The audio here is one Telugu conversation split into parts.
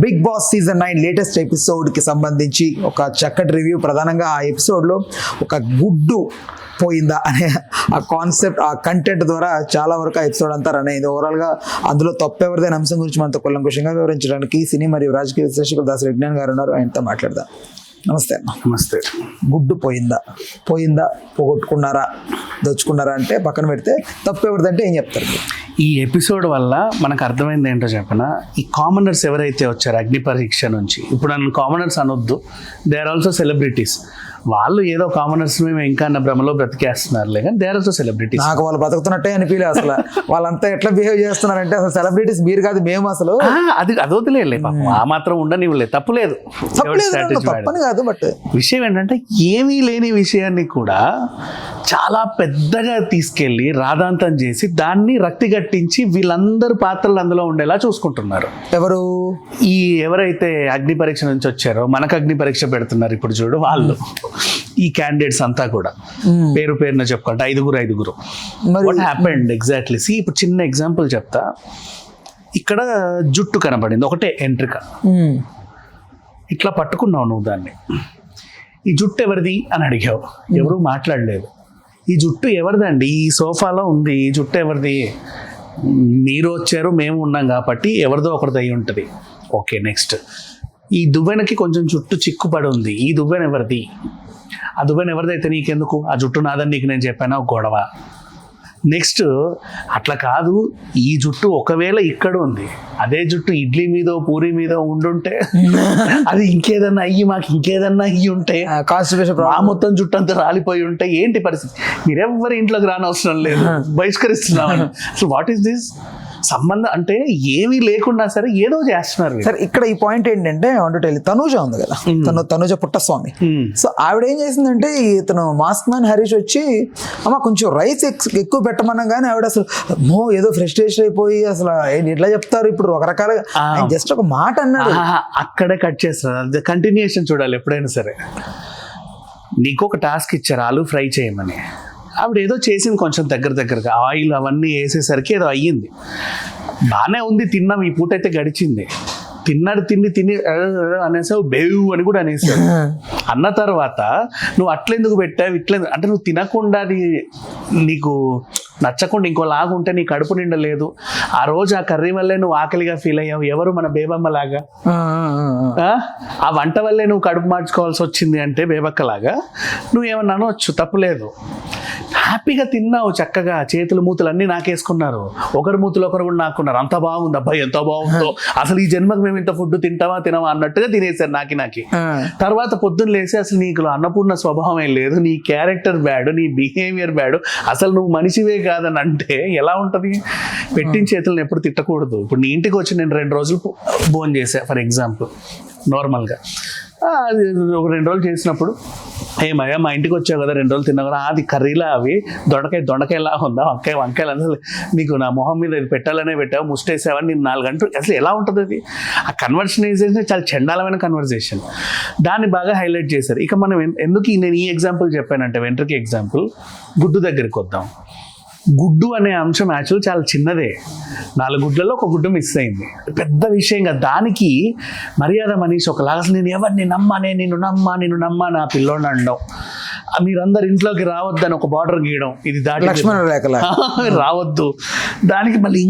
బిగ్ బాస్ సీజన్ 9 లేటెస్ట్ ఎపిసోడ్కి సంబంధించి ఒక చక్కటి రివ్యూ. ప్రధానంగా ఆ ఎపిసోడ్లో ఒక గుడ్డు పోయిందా అనే ఆ కాన్సెప్ట్, ఆ కంటెంట్ ద్వారా చాలా వరకు ఆ ఎపిసోడ్ అంతా రన్ అయింది. ఓవరాల్గా అందులో తప్పెవరిదైన అంశం గురించి మనతో కూలంకషంగా వివరించడానికి సినీ మరియు రాజకీయ విశ్లేషకులు దాసరి విజ్ఞాన్ గారు ఉన్నారు. ఆయనతో మాట్లాడదాం. నమస్తే అన్న. నమస్తే. గుడ్డు పోయిందా, పోగొట్టుకున్నారా, దోచుకున్నారా అంటే పక్కన పెడితే తప్పు ఎవరిదంటే ఏం చెప్తారు? ఈ ఎపిసోడ్ వల్ల మనకు అర్థమైంది ఏంటో చెప్పనా, ఈ కామనర్స్ ఎవరైతే వచ్చారో అగ్ని పరీక్ష నుంచి, ఇప్పుడు నన్ను కామనర్స్ అనొద్దు, దే ఆర్ ఆల్సో సెలబ్రిటీస్. వాళ్ళు ఏదో కామనర్స్ మేము ఇంకా అన్న భ్రమలో బ్రతికేస్తున్నారులే, కానీ దే ఆర్ ఆల్సో సెలబ్రిటీస్. నాకు వాళ్ళు బతుకుతున్నట్టే అనిపించలే అసలు. వాళ్ళంతా ఎట్లా బిహేవ్ చేస్తున్నారంటే అసలు సెలబ్రిటీస్ మీరు కాదు మేము అసలు. అది అదొద్దులే పాపం, ఆ మాత్రం ఉండనివ్వలే, తప్పులేదు, తప్పని కాదు. బట్ విషయం ఏంటంటే ఏమీ లేని విషయాన్ని కూడా చాలా పెద్దగా తీసుకెళ్ళి రాధాంతం చేసి దాన్ని రక్తి గట్టించి వీళ్ళందరూ పాత్రలు అందులో ఉండేలా చూసుకుంటున్నారు. ఎవరు? ఈ ఎవరైతే అగ్ని పరీక్ష నుంచి వచ్చారో, మనకు అగ్ని పరీక్ష పెడుతున్నారు ఇప్పుడు చూడు, వాళ్ళు ఈ క్యాండిడేట్స్ అంతా కూడా పేరు పేరున చెప్పుకుంటే ఐదుగురు. What happened exactly? సి, ఇప్పుడు చిన్న ఎగ్జాంపుల్ చెప్తా. ఇక్కడ జుట్టు కనబడింది, ఒకటే ఎంట్రిక, ఇట్లా పట్టుకున్నావు నువ్వు దాన్ని. ఈ జుట్టు ఎవరిది అని అడిగావు, ఎవరు మాట్లాడలేదు. ఈ జుట్టు ఎవరిదండి? ఈ సోఫాలో ఉంది, ఈ జుట్టు ఎవరిది? మీరు వచ్చారు, మేము ఉన్నాం కాబట్టి ఎవరిదో ఒకరిది అయి ఉంటుంది. Okay, next. ఈ దువ్వెనకి కొంచెం జుట్టు చిక్కుపడి ఉంది, ఈ దువ్వెన ఎవరిది? ఆ దువ్వెన ఎవరిదైతే నీకెందుకు? ఆ జుట్టు నాదని నీకు నేను చెప్పాను, గొడవ. నెక్స్ట్, అట్లా కాదు, ఈ జుట్టు ఒకవేళ ఇక్కడ ఉంది, అదే జుట్టు ఇడ్లీ మీదో పూరి మీదో ఉండుంటే అది ఇంకేదన్నా అయ్యి మాకు ఇంకేదన్నా అయ్యి ఉంటే, ఆ మొత్తం జుట్టు అంతా రాలిపోయి ఉంటే ఏంటి పరిస్థితి? మీరెవ్వరి ఇంట్లోకి రానవసరం లేదు, బహిష్కరిస్తున్నామని. So what is this? సంబంధం అంటే ఏమీ లేకుండా సరే ఏదో చేస్తున్నారు. సరే, ఇక్కడ ఈ పాయింట్ ఏంటంటే తనూజ ఉంది కదా, తనూజ పుట్టస్వామి. సో ఆవిడ ఏం చేసిందంటే, ఇతను మాస్క్ మ్యాన్ హరీష్ వచ్చి అమ్మ కొంచెం రైస్ ఎక్కువ పెట్టమన్నా కానీ ఆవిడ అసలు ఏదో ఫ్రస్ట్రేషన్ అయిపోయి అసలు ఎట్లా చెప్తారు ఇప్పుడు రకరకాలుగా జస్ట్ ఒక మాట అన్నాడు. అక్కడే కట్ చేస్తారు. కంటిన్యూషన్ చూడాలి ఎప్పుడైనా సరే. నీకు ఒక టాస్క్ ఇచ్చారు, ఆలు ఫ్రై చేయమని. ఆవిడ ఏదో చేసింది కొంచెం దగ్గరగా, ఆయిల్ అవన్నీ వేసేసరికి ఏదో అయ్యింది. బాగానే ఉంది, తిన్నాం, ఈ పూట అయితే గడిచింది. తిన్నాడు, తిని అనేసావు, బేవు అని కూడా అనేసావు. అన్న తర్వాత నువ్వు అట్లెందుకు పెట్టావు, ఇట్లెందుకు అంటే, నువ్వు తినకుండా అది నీకు నచ్చకుండా ఇంకో లాగా ఉంటే నీ కడుపు నిండలేదు. ఆ రోజు ఆ కర్రీ వల్లే నువ్వు ఆకలిగా ఫీల్ అయ్యావు. ఎవరు? మన బేబమ్మ లాగా. ఆ వంట వల్లే నువ్వు కడుపు మార్చుకోవాల్సి వచ్చింది అంటే బేబక్కలాగా నువ్వేమన్నా అనవచ్చు, తప్పులేదు. హ్యాపీగా తిన్నావు, చక్కగా చేతులు మూతులు అన్నీ నాకేసుకున్నారు, ఒకరి మూతులు ఒకరు కూడా నాకున్నారు. అంత బాగుంది, అబ్బాయి ఎంత బాగుందో, అసలు ఈ జన్మకు మేము ఇంత ఫుడ్ తినమా అన్నట్టుగా తినేసారు నాకి. తర్వాత పొద్దున్న లేసి అసలు నీకు అన్నపూర్ణ స్వభావం ఏం లేదు, నీ క్యారెక్టర్ బ్యాడ్, నీ బిహేవియర్ బ్యాడ్, అసలు నువ్వు మనిషివే కాదని అంటే ఎలా ఉంటుంది? పెట్టిన చేతులను ఎప్పుడు తిట్టకూడదు. ఇప్పుడు నీ ఇంటికి వచ్చి నేను 2 రోజులు భోజనం చేశా ఫర్ ఎగ్జాంపుల్, నార్మల్గా. అది ఒక 2 రోజులు చేసినప్పుడు, ఏమయ్యా మా ఇంటికి వచ్చావు కదా, 2 రోజులు తిన్నావు కదా, అది కర్రీలా, అవి దొండకాయలా ఉందా, వంకాయలు అసలు నీకు నా మొహం మీద ఇది పెట్టాలనే పెట్టావు, ముష్టేసావని నేను 4 గంటలు, అసలు ఎలా ఉంటుంది అది? ఆ కన్వర్సేషన్ చాలా చండాలమైన కన్వర్సేషన్. దాన్ని బాగా హైలైట్ చేశారు. ఇక మనం ఎందుకు నేను ఈ ఎగ్జాంపుల్ చెప్పానంటే, వెంట్రుకి ఎగ్జాంపుల్, గుడ్డు దగ్గరికి వద్దాం. గుడ్డు అనే అంశం యాక్చువల్ చాలా చిన్నదే, 4 గుడ్లలో ఒక గుడ్డు మిస్ అయింది, పెద్ద విషయంగా. దానికి మర్యాద మనీష్ ఒకలాగా అసలు నేను ఎవరిని నిన్ను నమ్మా నా పిల్లోని అనడం, మీరందరు ఇంట్లోకి రావద్దని ఒక బార్డర్ గీయడం, ఇది దాటి లక్ష్మణ రేఖలా రావద్దు. దానికి మళ్ళీ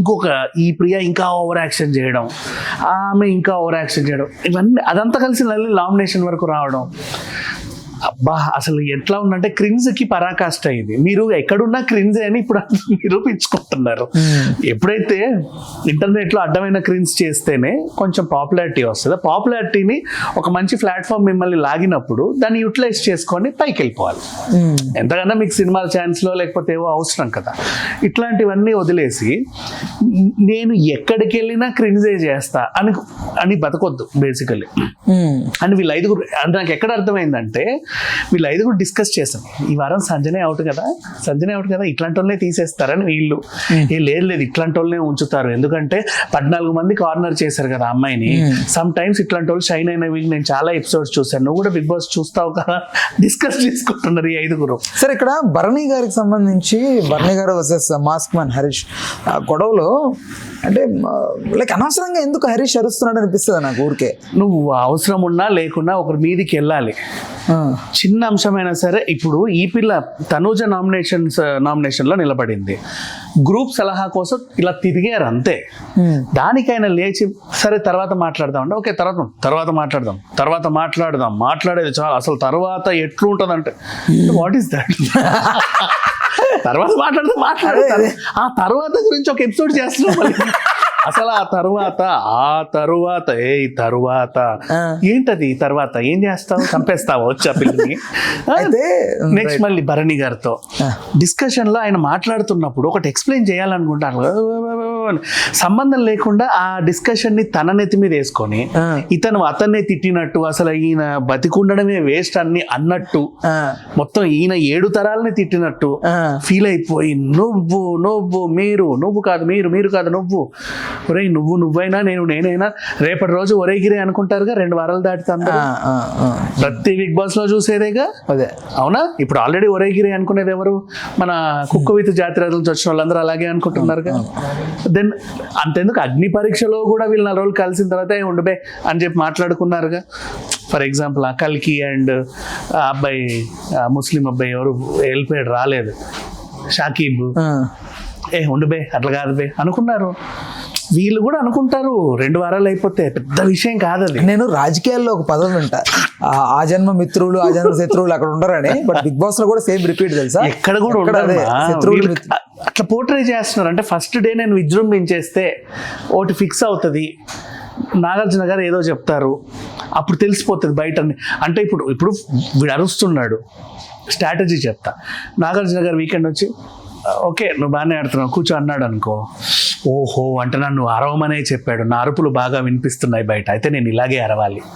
ఈ ప్రియ ఇంకా ఓవర్ యాక్షన్ చేయడం, ఆమె ఇంకా ఓవర్ యాక్షన్ చేయడం, ఇవన్నీ అదంతా కలిసి నామినేషన్ వరకు రావడం. అబ్బా, అసలు ఎట్లా ఉందంటే క్రిన్జ్కి పరాకాష్ట ఇది. మీరు ఎక్కడున్నా క్రిన్జే అని ఇప్పుడు నిరూపించుకుంటున్నారు. ఎప్పుడైతే ఇంటర్నెట్లో అడ్డమైన క్రిన్స్ చేస్తేనే కొంచెం పాపులారిటీ వస్తుంది. పాపులారిటీని ఒక మంచి ప్లాట్ఫామ్ మిమ్మల్ని లాగినప్పుడు దాన్ని యూటిలైజ్ చేసుకొని పైకి వెళ్ళిపోవాలి. ఎంతకన్నా మీకు సినిమాల ఛాన్స్లో లేకపోతే ఏవో అవసరం కదా. ఇట్లాంటివన్నీ వదిలేసి నేను ఎక్కడికి వెళ్ళినా క్రిన్జే చేస్తా అని బతకొద్దు బేసికలీ. అని వీళ్ళు 5 నాకు ఎక్కడ అర్థమైందంటే, వీళ్ళు ఐదుగురు డిస్కస్ చేసాం, ఈ వారం సంజనే అవుట్ కదా ఇట్లాంటి వాళ్ళనే తీసేస్తారని వీళ్ళు. లేదు ఇట్లాంటి వాళ్ళనే ఉంచుతారు, ఎందుకంటే 14 మంది కార్నర్ చేశారు కదా అమ్మాయిని. సమ్ టైమ్స్ ఇట్లాంటి వాళ్ళు షైన్ అయినవి నేను చాలా ఎపిసోడ్స్ చూసాను, నువ్వు కూడా బిగ్ బాస్ చూస్తావు కదా, డిస్కస్ చేసుకుంటున్నారు ఈ ఐదుగురు. సరే, ఇక్కడ భరణి గారికి సంబంధించి Bharani garu versus mask man Harish గొడవలో అంటే లైక్ అనవసరంగా ఎందుకు హరీష్ అరుస్తున్నాడు అనిపిస్తుంది నాకు ఊరికే. నువ్వు అవసరం ఉన్నా లేకున్నా ఒకరి మీదికి వెళ్ళాలి, చిన్న అంశమైనా సరే. ఇప్పుడు ఈ పిల్ల తనూజ నామినేషన్లో నిలబడింది, గ్రూప్ సలహా కోసం ఇలా తిరిగారు అంతే. దానికైనా లేచి సరే తర్వాత మాట్లాడదాం అంటే ఓకే తర్వాత మాట్లాడేది చాలా, అసలు తర్వాత ఎట్లుంటుంది అంటే వాట్ ఈస్ దట్, తర్వాత మాట్లాడదాం ఆ తర్వాత గురించి ఒక ఎపిసోడ్ చేస్తున్నాం. అసలు ఆ తరువాత ఏంటది, తర్వాత ఏం చేస్తావు, చంపేస్తావా వచ్చా పిల్లని. నెక్స్ట్ మళ్ళీ భరణి గారితో డిస్కషన్ లో ఆయన మాట్లాడుతున్నప్పుడు ఒకటి ఎక్స్ప్లెయిన్ చేయాలనుకుంటాను, సంబంధం లేకుండా ఆ డిస్కషన్ ని తన నెత్తి మీద వేసుకొని ఇతను అతన్నే తిట్టినట్టు, అసలు ఈయన బతికుండడమే వేస్ట్ అన్నట్టు, మొత్తం ఈయన 7 తరాలని తిట్టినట్టు ఫీల్ అయిపోయి నువ్వు కాదు నువ్వు ఒరే నువ్వైనా నేనైనా రేపటి రోజు ఒరేగిరే అనుకుంటారుగా 2 వారాలు దాటుతా ప్రతి బిగ్ బాస్ లో చూసేదేగా. అదే అవునా, ఇప్పుడు ఆల్రెడీ ఒరేగిరే అనుకునేది ఎవరు, మన కుక్క విత్ జాతర నుంచి వచ్చిన వాళ్ళందరూ అలాగే అనుకుంటున్నారుగా. దెన్ అంతెందుకు అగ్ని పరీక్షలో కూడా వీళ్ళు 4 రోజులు కలిసిన తర్వాత ఉండిపోయి అని చెప్పి మాట్లాడుకున్నారుగా. ఫర్ ఎగ్జాంపుల్ ఆ కల్కి అండ్ ఆ అబ్బాయి ముస్లిం అబ్బాయి ఎవరు వెళ్ళిపోయాడు, రాలేదు, షాకీబ్ ఉండిపోయి అట్లా కాదు బే అనుకున్నారు. వీళ్ళు కూడా అనుకుంటారు 2 వారాలు అయిపోతే పెద్ద విషయం కాదు అది. నేను రాజకీయాల్లో ఒక పదం వింటా, ఆ జన్మ మిత్రులు ఆ జన్మ శత్రువులు అక్కడ ఉండరని, బట్ బిగ్ బాస్ లో కూడా సేమ్ రిపీట్ తెలుసా, ఎక్కడ కూడా ఉండదు. శత్రువులు అట్లా పోర్ట్రే చేస్తున్నారు. అంటే ఫస్ట్ డే నేను విజృంభించేస్తే ఒకటి ఫిక్స్ అవుతుంది, నాగార్జున గారు ఏదో చెప్తారు, అప్పుడు తెలిసిపోతుంది బయట. అంటే ఇప్పుడు వీడు అరుస్తున్నాడు, స్ట్రాటజీ చెప్తా, నాగార్జున గారు వీకెండ్ వచ్చి ఓకే నువ్వు బాగానే ఆడుతున్నావు కూర్చో అన్నాడు అనుకో, ఓహో అంటే నన్ను అరవమనే చెప్పాడు, నా అరుపులు బాగా వినిపిస్తున్నాయి బయట, అయితే నేను ఇలాగే అరవాలి.